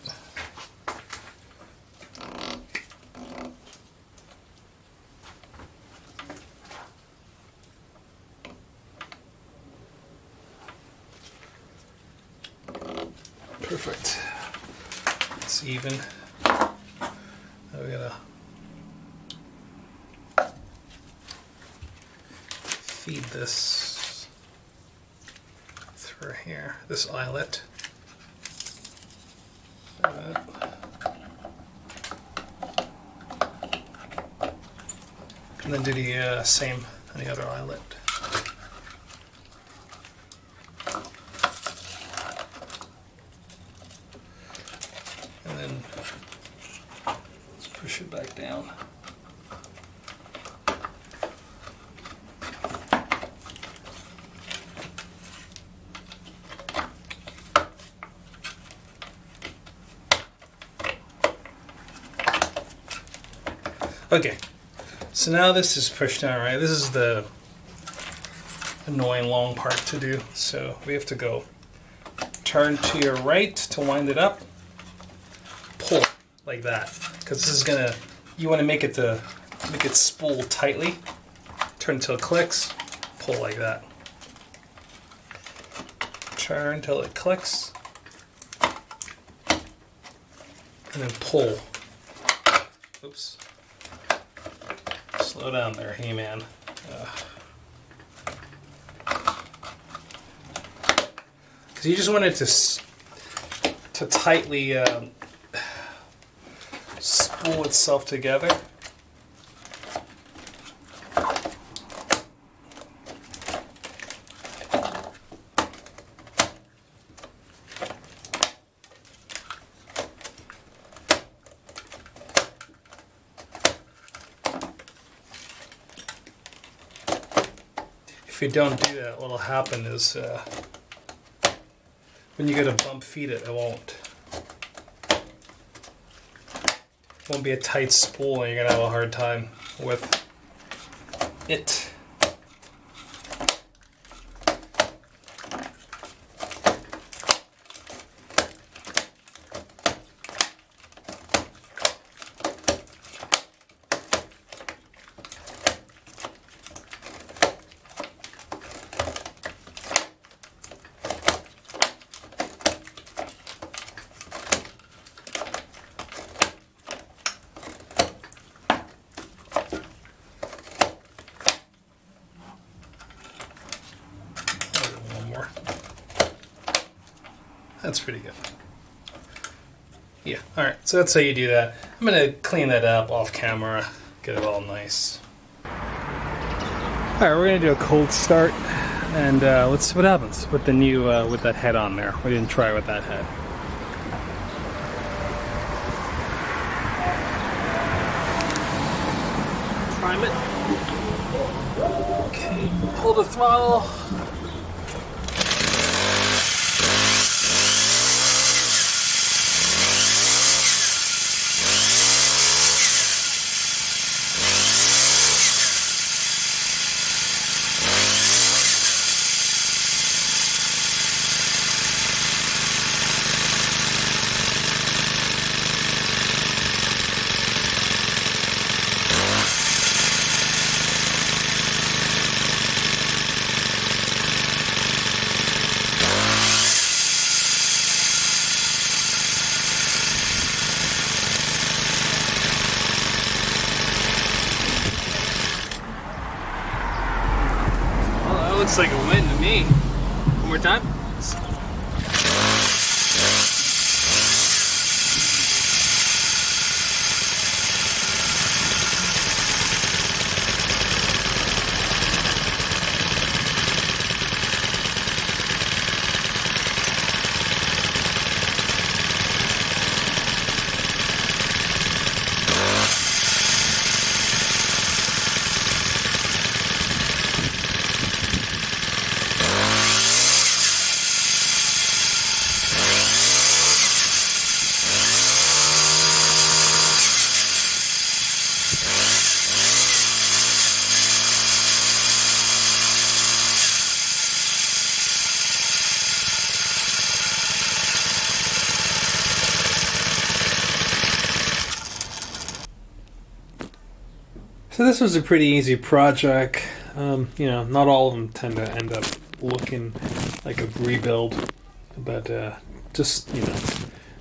Perfect. It's even. Now we gotta feed this through here, this eyelet. Like that. And then do the same on the other eyelet. And then let's push it back down. Okay, so now this is pushed down, right? This is the annoying long part to do. So we have to go turn to your right to wind it up. Pull like that, because this is gonna, you want to make it spool tightly. Turn until it clicks. Pull like that. Turn until it clicks, and then pull. Oops. Slow down there, hey man. Because you just want it to tightly spool itself together. If you don't do that, what'll happen is when you go to bump feed it, it won't be a tight spool, and you're gonna have a hard time with it. That's pretty good. Yeah, alright, so that's how you do that. I'm going to clean that up off camera, get it all nice. Alright, we're going to do a cold start, and let's see what happens with the new, with that head on there. We didn't try with that head. Prime it. Okay, hold the throttle. Looks like a win to me. One more time. So this was a pretty easy project. You know, not all of them tend to end up looking like a rebuild, but just, you know,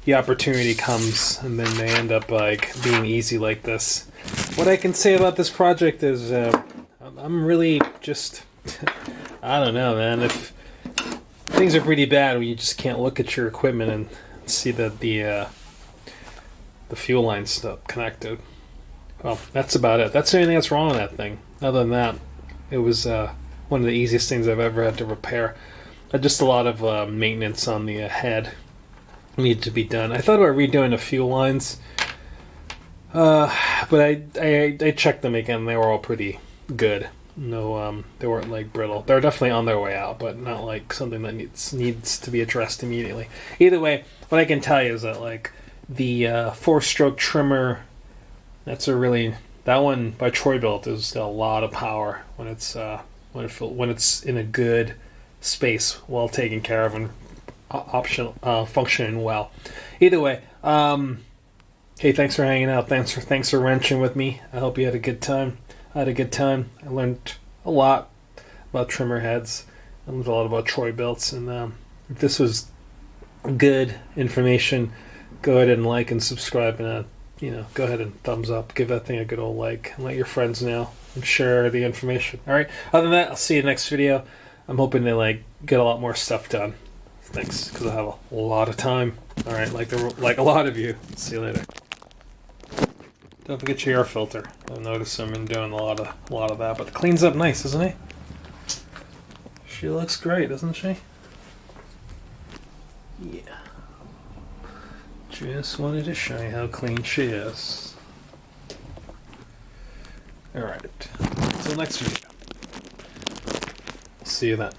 the opportunity comes and then they end up like being easy like this. What I can say about this project is I'm really just, I don't know, man. If things are pretty bad when you just can't look at your equipment and see that the fuel line's still connected. Well, that's about it. That's the only thing that's wrong with that thing. Other than that, it was one of the easiest things I've ever had to repair. Just a lot of maintenance on the head needed to be done. I thought about redoing the fuel lines, but I checked them again. They were all pretty good. No, they weren't like brittle. They're definitely on their way out, but not like something that needs to be addressed immediately. Either way, what I can tell you is that like the 4-stroke trimmer. That's a really, that one by Troy-Bilt has got a lot of power when it's in a good space, well taken care of and functioning well. Either way, hey, thanks for hanging out. Thanks for wrenching with me. I hope you had a good time. I had a good time. I learned a lot about trimmer heads. I learned a lot about Troy-Bilts, and if this was good information, go ahead and like and subscribe and you know, go ahead and thumbs up, give that thing a good old like, and let your friends know, and share the information. All right. Other than that, I'll see you next video. I'm hoping to like get a lot more stuff done. Thanks, because I have a lot of time. All right, like a lot of you. See you later. Don't forget your air filter. I've noticed I've been doing a lot of that, but it cleans up nice, doesn't it? She looks great, doesn't she? Yeah. Just wanted to show you how clean she is. Alright, until next video. See you then.